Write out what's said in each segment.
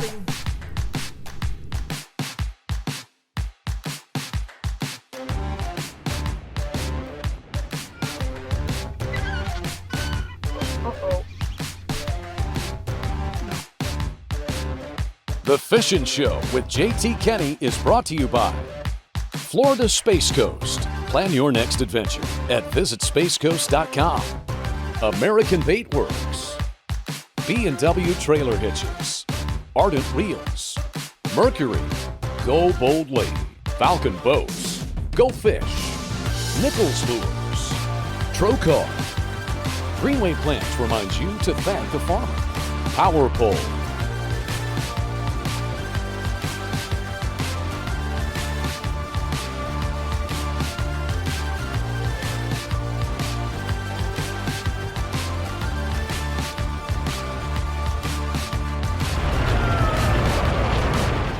got him. Uh-oh. The Fishing Show with JT Kenny is brought to you by Florida Space Coast. Plan your next adventure at visitspacecoast.com. American Bait Works. B&W Trailer Hitches. Ardent Reels. Mercury. Go Bold Lady. Falcon Boats. Go Fish. Nichols Lures. Trocar. Greenway Plants reminds you to thank the farmer. Power Pole.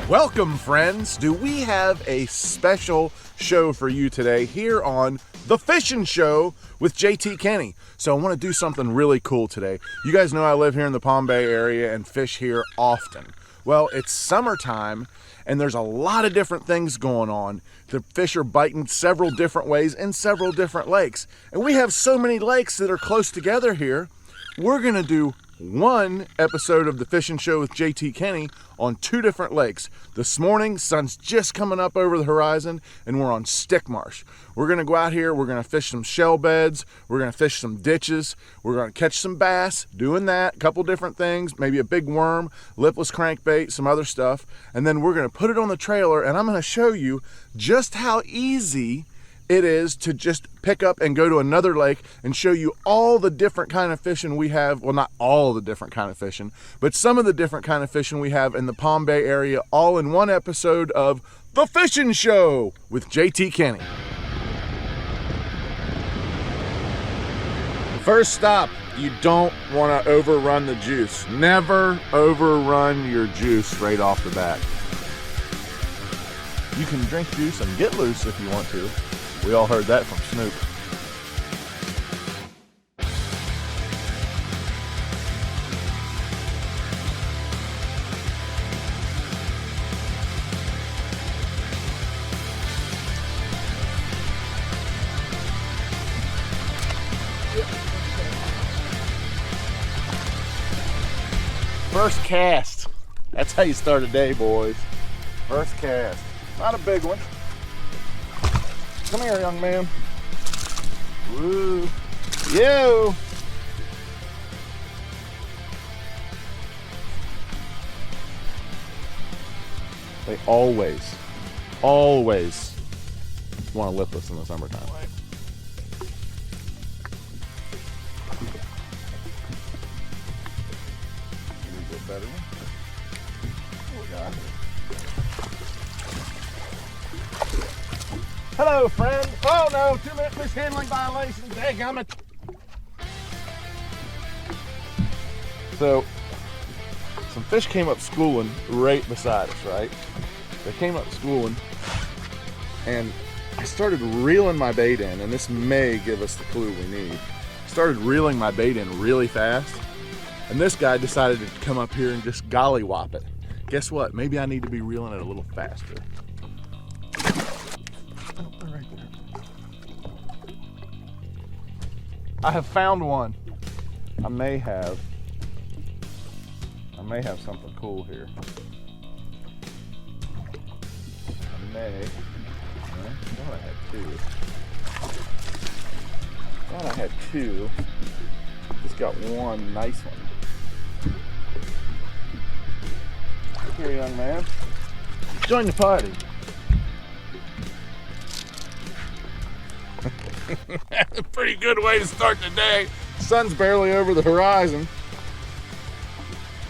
Welcome, friends. Do we have a special show for you today here on The Fishing Show with JT Kenny? So I want to do something really cool today. You guys know I live here in the Palm Bay area and fish here often. Well, it's summertime and there's a lot of different things going on. The fish are biting several different ways in several different lakes. And we have so many lakes that are close together here. We're going to do one episode of The Fishing Show with JT Kenny on two different lakes. This morning, sun's just coming up over the horizon and we're on Marsh. We're gonna go out here, we're gonna fish some shell beds, we're gonna fish some ditches, we're gonna catch some bass, doing that, a couple different things, maybe a big worm, lipless crankbait, some other stuff, and then we're gonna put it on the trailer and I'm gonna show you just how easy it is to just pick up and go to another lake and show you all the different kind of fishing we have. Well, not all the different kind of fishing, but some of the different kind of fishing we have in the Palm Bay area, all in one episode of The Fishing Show with JT Kenny. First stop, you don't want to overrun the juice. Never overrun your juice right off the bat. You can drink juice and get loose if you want to. We all heard that from Snoop. First cast. That's how you start a day, boys. First cast. Not a big one. Come here, young man. Woo. Yo. They always want to lip us in the summertime. A bit better one. Oh, God. Hello, friend. Oh no, 2-minute fish handling violation. Dadgummit. So, some fish came up schooling right beside us, right? They came up schooling, and I started reeling my bait in, and this may give us the clue we need. Started reeling my bait in really fast, and this guy decided to come up here and just gollywop it. Guess what? Maybe I need to be reeling it a little faster. Right there. I have found one. I may have something cool here. I thought I had two. Just got one nice one. Here, young man. Join the party. A pretty good way to start the day. Sun's barely over the horizon.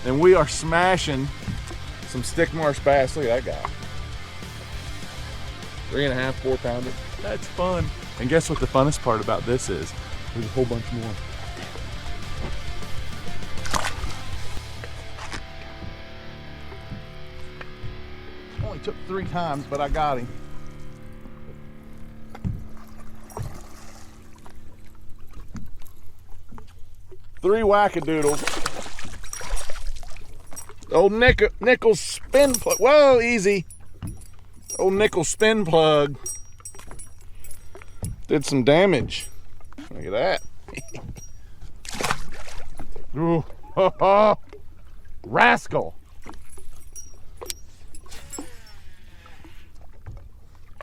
And we are smashing some Marsh bass. Look at that guy. 3.5, 4 pounder. That's fun. And guess what the funnest part about this is? There's a whole bunch more. Only took 3 times, but I got him. Three wackadoodles. Old nickel spin plug. Whoa, easy. Old nickel spin plug did some damage. Look at that. Ooh, rascal.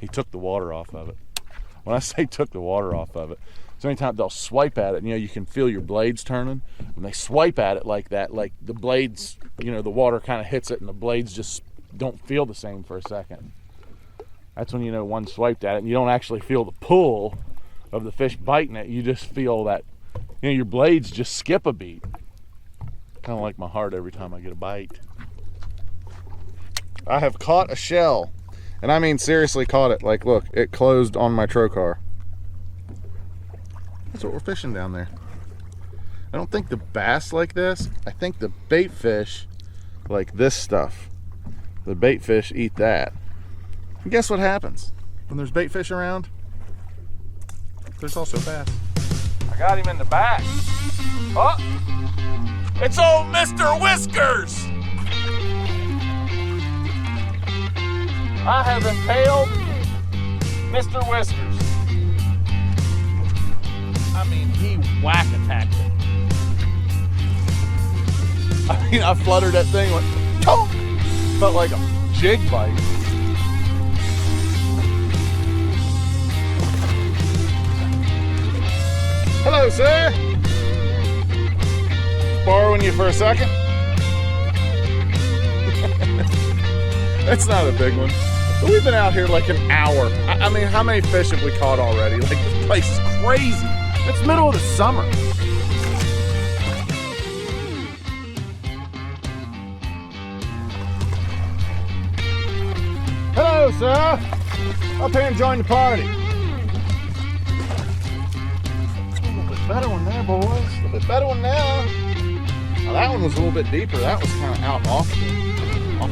He took the water off of it. When I say took the water off of it, so anytime they'll swipe at it, you can feel your blades turning. When they swipe at it like that, like the blades, the water kind of hits it and the blades just don't feel the same for a second. That's when one swiped at it, and you don't actually feel the pull of the fish biting it. You just feel that, your blades just skip a beat. Kind of like my heart every time I get a bite. I have caught a shell, and I mean seriously caught it. Like, look, it closed on my trocar. That's what we're fishing down there. I don't think the bass like this. I think the bait fish like this stuff. The bait fish eat that. And guess what happens when there's bait fish around? There's also bass. I got him in the back. Oh, it's old Mr. Whiskers. I have impaled Mr. Whiskers. I mean, he whack attacked it. I mean, I fluttered that thing, went, choke! Felt like a jig bite. Hello, sir. Borrowing you for a second. That's not a big one. But we've been out here like an hour. I mean, how many fish have we caught already? Like, this place is crazy. It's middle of the summer. Hello, sir. Up here and join the party. A little bit better one there, boys. A little bit better one now. Now that one was a little bit deeper. That was kind of out off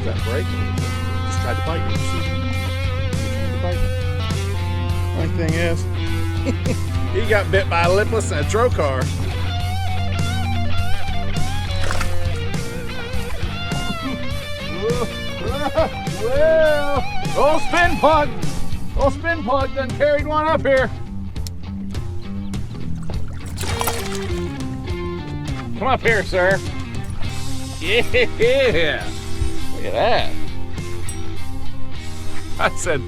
that break a little bit. Just tried to bite me. Only thing is, he got bit by a lipless and a trocar. Well, old spin plug done carried one up here. Come up here, sir. Yeah, look at that. I said,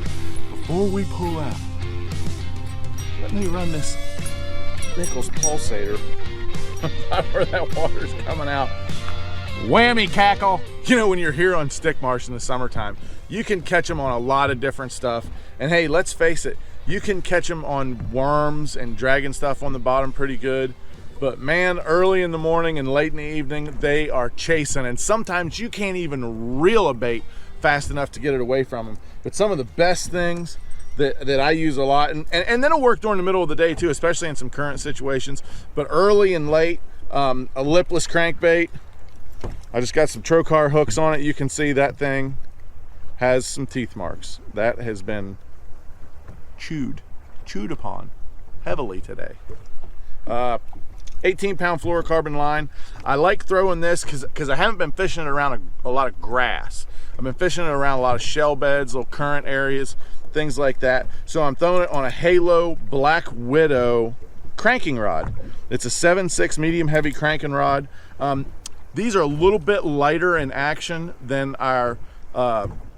before we pull out, let me run this Nichols pulsator where that water's coming out. Whammy cackle. When you're here on Stick Marsh in the summertime, you can catch them on a lot of different stuff. And hey, let's face it, you can catch them on worms and dragging stuff on the bottom pretty good. But man, early in the morning and late in the evening, they are chasing. And sometimes you can't even reel a bait fast enough to get it away from them. But some of the best things that I use a lot, and then it'll work during the middle of the day too, especially in some current situations. But early and late, a lipless crankbait. I just got some trocar hooks on it. You can see that thing has some teeth marks. That has been chewed upon heavily today. 18-pound fluorocarbon line. I like throwing this because I haven't been fishing it around a lot of grass. I've been fishing it around a lot of shell beds, little current areas, things like that. So I'm throwing it on a Halo Black Widow cranking rod. It's a 7.6 medium heavy cranking rod. These are a little bit lighter in action than our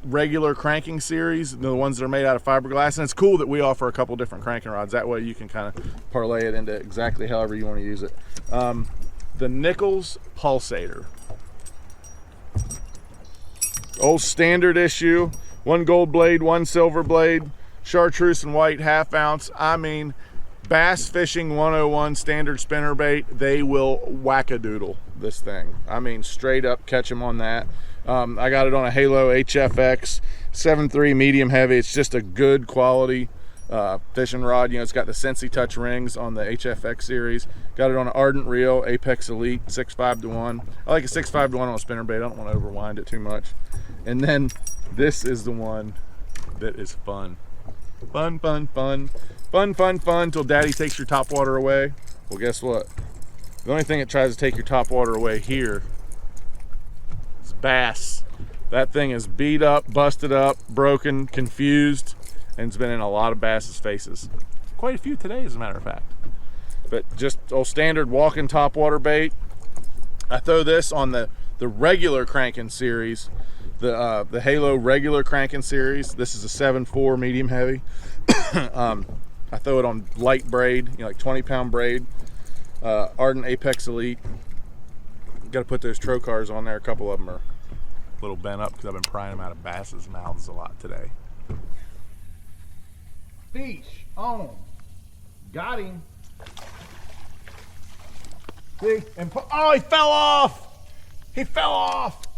regular cranking series, the ones that are made out of fiberglass. And it's cool that we offer a couple different cranking rods. That way you can kind of parlay it into exactly however you want to use it. The Nichols pulsator. Old standard issue, one gold blade, one silver blade, chartreuse and white, 1/2 ounce. I mean, bass fishing 101 standard spinner bait, they will whack-a-doodle this thing. I mean, straight up catch them on that. I got it on a Halo HFX 7.3 medium heavy. It's just a good quality fishing rod. It's got the Sensi Touch rings on the HFX series. Got it on an Ardent Reel Apex Elite 6.5-1. I like a 6.5-1 on a spinner bait. I don't want to overwind it too much. And then this is the one that is fun. Fun till daddy takes your topwater away. Well, guess what? The only thing that tries to take your topwater away here is It's bass. That thing is beat up, busted up, broken, confused, and it's been in a lot of bass's faces. Quite a few today, as a matter of fact. But just old standard walking topwater bait. I throw this on the regular cranking series, the Halo regular cranking series. This is a 7.4 medium heavy. I throw it on light braid, like 20-pound braid. Ardent Apex Elite. Got to put those trocars on there. A couple of them are a little bent up because I've been prying them out of bass's mouths a lot today. Fish on. Got him. See? And oh, he fell off. He fell off.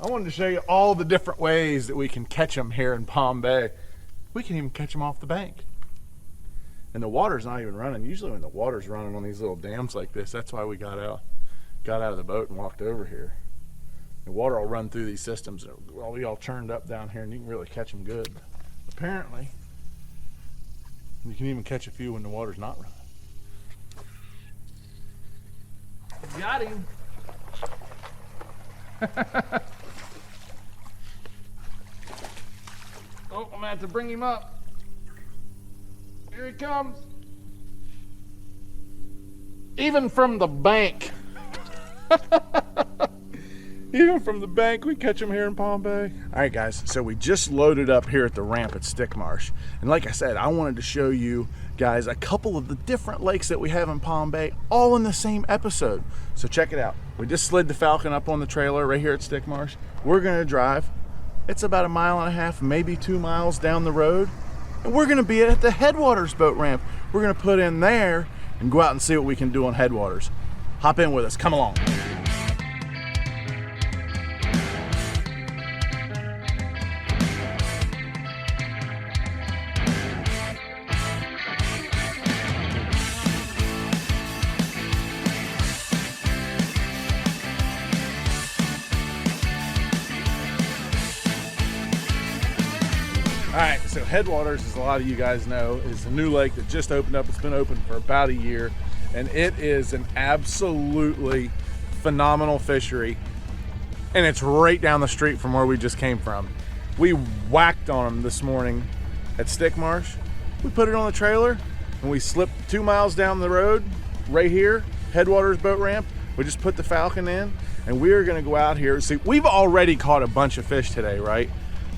I wanted to show you all the different ways that we can catch them here in Palm Bay. We can even catch them off the bank. And the water's not even running. Usually when the water's running on these little dams like this, that's why we got out of the boat and walked over here. The water will run through these systems. It'll be all churned up down here, and you can really catch them good. Apparently, you can even catch a few when the water's not running. Got him. Oh, I'm gonna have to bring him up. Here he comes. Even from the bank. Even from the bank, we catch them here in Palm Bay. All right, guys, so we just loaded up here at the ramp at Stick Marsh. And like I said, I wanted to show you guys a couple of the different lakes that we have in Palm Bay, all in the same episode. So check it out. We just slid the Falcon up on the trailer right here at Stick Marsh. We're gonna drive. It's about 1.5 miles, maybe 2 miles down the road. And we're gonna be at the Headwaters boat ramp. We're gonna put in there and go out and see what we can do on Headwaters. Hop in with us, come along. All right, so Headwaters, as a lot of you guys know, is a new lake that just opened up. It's been open for about a year, and it is an absolutely phenomenal fishery, and it's right down the street from where we just came from. We whacked on them this morning at Stick Marsh. We put it on the trailer, and we slipped 2 miles down the road, right here, Headwaters boat ramp. We just put the Falcon in, and we are gonna go out here. See, we've already caught a bunch of fish today, right?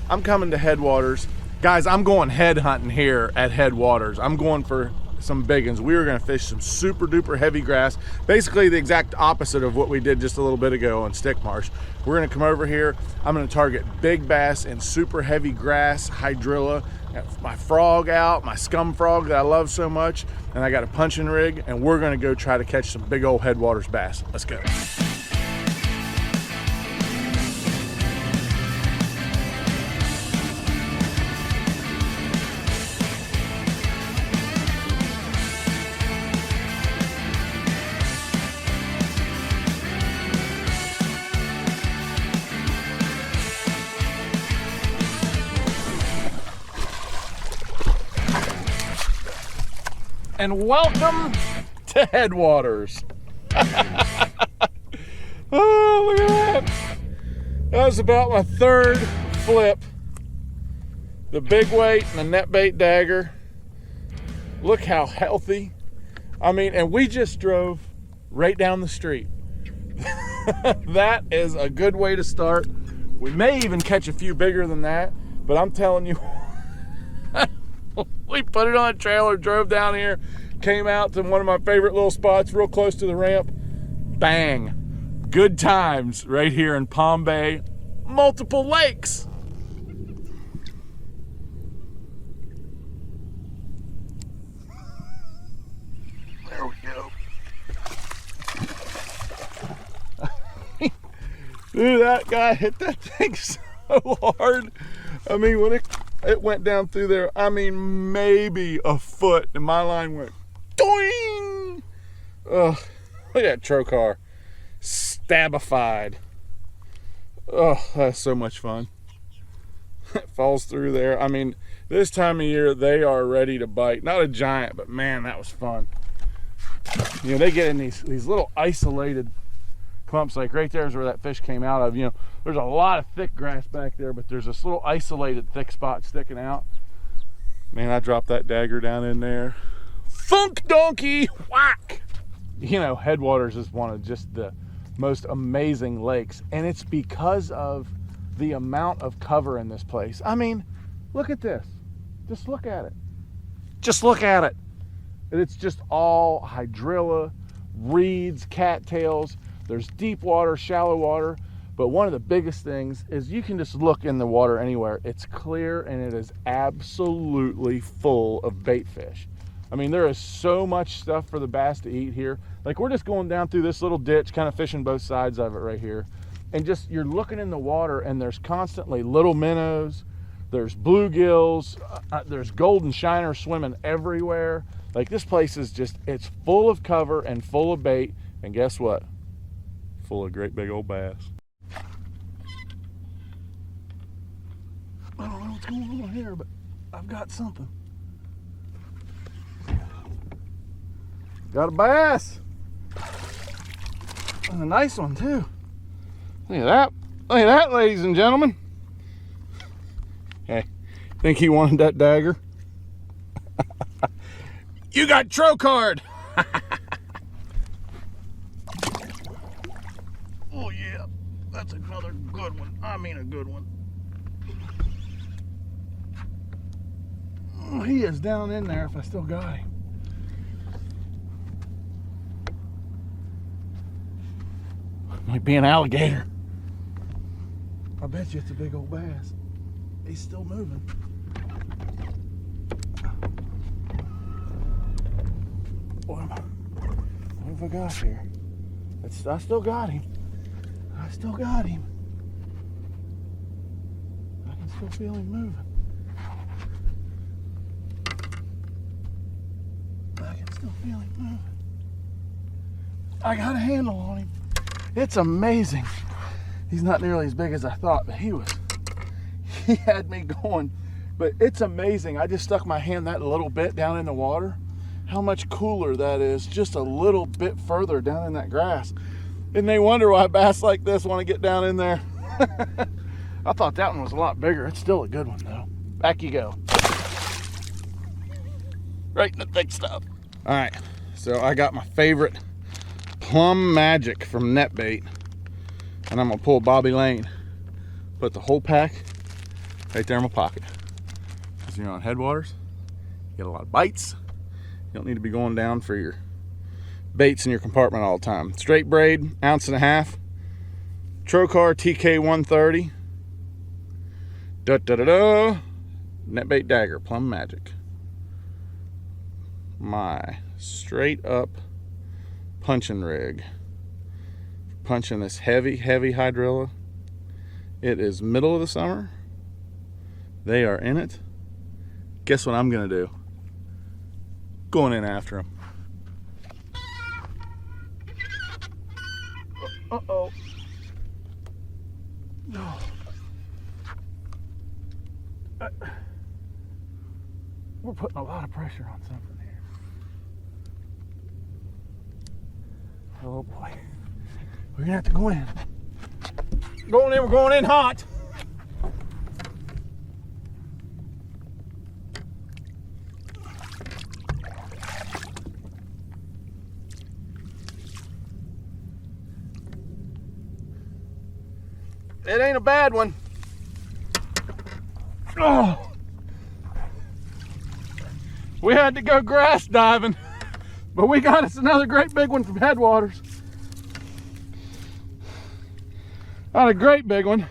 I'm coming to Headwaters. Guys, I'm going head hunting here at Headwaters. I'm going for some big ones. We were gonna fish some super duper heavy grass, basically the exact opposite of what we did just a little bit ago on Stick Marsh. We're gonna come over here. I'm gonna target big bass and super heavy grass, hydrilla. Got my frog out, my scum frog that I love so much, and I got a punching rig, and we're gonna go try to catch some big old Headwaters bass. Let's go. And welcome to Headwaters. Oh, look at that. That was about my third flip. The big weight and the net bait dagger. Look how healthy. I mean, and we just drove right down the street. That is a good way to start. We may even catch a few bigger than that, but I'm telling you, we put it on a trailer, drove down here, came out to one of my favorite little spots real close to the ramp. Bang. Good times right here in Palm Bay. Multiple lakes. There we go. Dude, that guy hit that thing so hard. I mean, when it went down through there, I mean, maybe a foot, and my line went doing. Ugh, look at that trocar. Stabified. Oh, that's so much fun. It falls through there. I mean, this time of year, they are ready to bite. Not a giant, but man, that was fun. You know, they get in these little isolated clumps. Like right there is where that fish came out of. You know, there's a lot of thick grass back there, but there's this little isolated thick spot sticking out. Man, I dropped that dagger down in there. Thunk donkey, whack! You know, Headwaters is one of just the most amazing lakes, and it's because of the amount of cover in this place. I mean, look at this. Just look at it. Just look at it. And it's just all hydrilla, reeds, cattails. There's deep water, shallow water. But one of the biggest things is you can just look in the water anywhere. It's clear and it is absolutely full of bait fish. I mean, there is so much stuff for the bass to eat here. Like, we're just going down through this little ditch, kind of fishing both sides of it right here. And just, you're looking in the water and there's constantly little minnows, there's bluegills, there's golden shiners swimming everywhere. Like, this place is just, it's full of cover and full of bait. And guess what? Full of great big old bass. I don't know what's going on here, but I've got something. Got a bass. And a nice one too. Look at that. Look at that, ladies and gentlemen. Hey, think he wanted that dagger? You got trocard. Oh yeah, that's another good one. I mean a good one. Oh, he is down in there if I still got him. Might be an alligator. I bet you it's a big old bass. He's still moving. What have I got here? I still got him. I still got him. I can still feel him moving. I can still feel him moving. I got a handle on him. It's amazing. He's not nearly as big as I thought, but he had me going. But it's amazing. I just stuck my hand that little bit down in the water. How much cooler that is, just a little bit further down in that grass. And they wonder why bass like this want to get down in there. I thought that one was a lot bigger. It's still a good one though. Back you go. Right in the thick stuff. All right, so I got my favorite Plum Magic from NetBait, and I'm gonna pull Bobby Lane. Put the whole pack right there in my pocket. Because you're on Headwaters, you get a lot of bites. You don't need to be going down for your baits in your compartment all the time. Straight braid, 1.5 ounces. Trocar TK 130. NetBait dagger, Plum Magic. My straight up punching rig. Punching this heavy hydrilla. It is middle of the summer. They are in it. Guess what I'm gonna do? Going in after them. Uh-oh. No. We're putting a lot of pressure on something here. Oh boy. We're gonna have to go in. Going in, we're going in hot. It ain't a bad one. Oh. We had to go grass diving, but we got us another great big one from Headwaters. Not a great big one,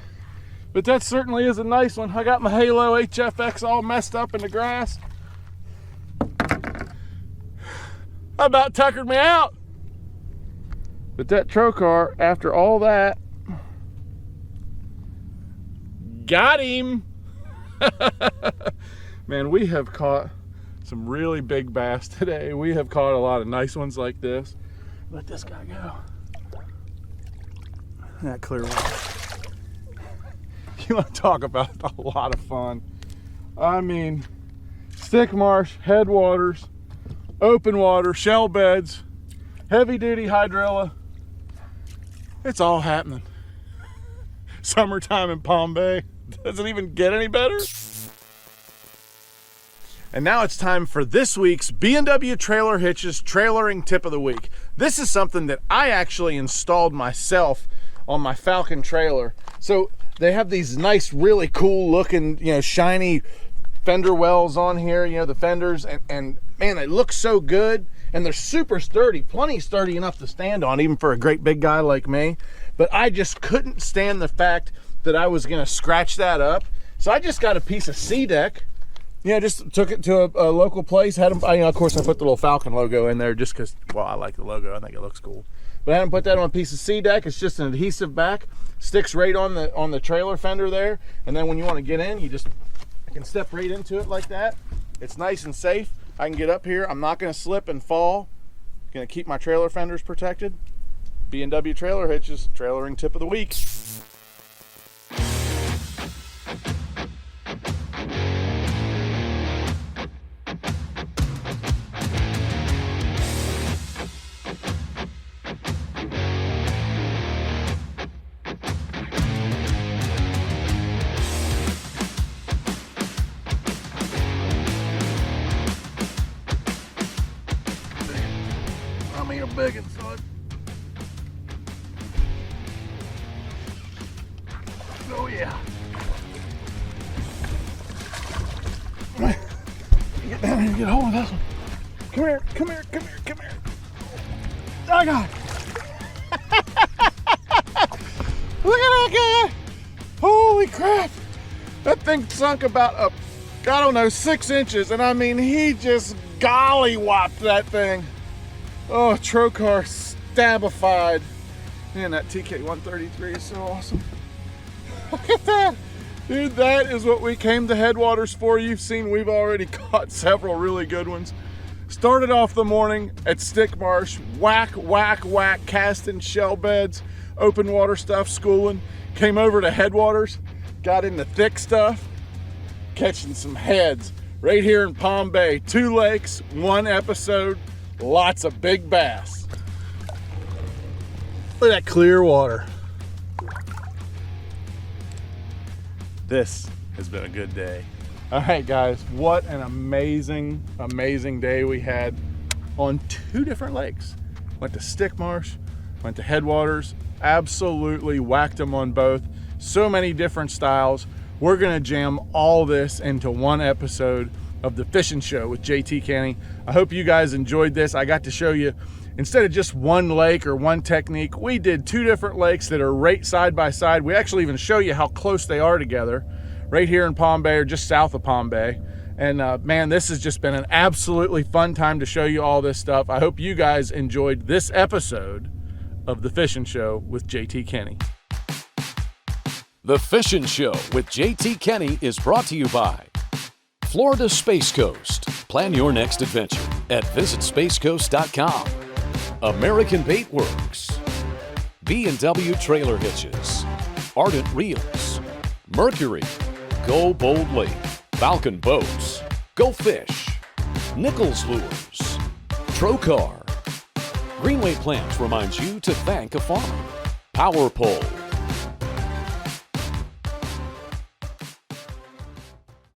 but that certainly is a nice one. I got my Halo HFX all messed up in the grass. About tuckered me out. But that trocar, after all that, got him. Man, we have caught some really big bass today. We have caught a lot of nice ones like this. Let this guy go. That clear water. You want to talk about a lot of fun. I mean, stick marsh, Headwaters, open water, shell beds, heavy duty hydrilla. It's all happening. Summertime in Palm Bay. Doesn't even get any better. And now it's time for this week's B&W Trailer Hitches Trailering Tip of the Week. This is something that I actually installed myself on my Falcon trailer. So they have these nice, really cool looking, shiny fender wells on here, the fenders, and man, they look so good, and they're super sturdy, plenty sturdy enough to stand on, even for a great big guy like me. But I just couldn't stand the fact that I was gonna scratch that up. So I just got a piece of C-deck, just took it to a local place, had them, of course I put the little Falcon logo in there just because, well, I like the logo, I think it looks cool. But I had them put that on a piece of C-deck. It's just an adhesive back, sticks right on the trailer fender there, and then when you want to get in, I can step right into it like that. It's nice and safe. I can get up here. I'm not going to slip and fall. Going to keep my trailer fenders protected. B&W Trailer Hitches Trailering Tip of the Week. A big one, son. Oh yeah. Get down here and get a hold of this one. Come here, come here, come here, come here. I got it. Look at that guy. Holy crap. That thing sunk about 6 inches, and I mean, he just golly-whopped that thing. Oh, Trocar stabified. Man, that TK133 is so awesome. Look at that. Dude, that is what we came to Headwaters for. You've seen we've already caught several really good ones. Started off the morning at Stick Marsh, whack, whack, whack, casting shell beds, open water stuff, schooling. Came over to Headwaters, got in the thick stuff, catching some heads right here in Palm Bay. 2 lakes, 1 episode. Lots of big bass. Look at that clear water. This has been a good day. All right, guys, what an amazing, amazing day we had on 2 different lakes. Went to Stick Marsh, went to Headwaters, absolutely whacked them on both. So many different styles. We're gonna jam all this into 1 episode of the Fishing Show with JT Kenny. I hope you guys enjoyed this. I got to show you, instead of just 1 lake or 1 technique, we did 2 different lakes that are right side by side. We actually even show you how close they are together, right here in Palm Bay or just south of Palm Bay. And man, this has just been an absolutely fun time to show you all this stuff. I hope you guys enjoyed this episode of the Fishing Show with JT Kenny. The Fishing Show with JT Kenny is brought to you by Florida Space Coast. Plan your next adventure at visitspacecoast.com. American Bait Works. B&W Trailer Hitches. Ardent Reels. Mercury. Go boldly. Falcon Boats. Go Fish. Nichols Lures. Trocar. Greenway Plants reminds you to thank a farmer. Power Pole.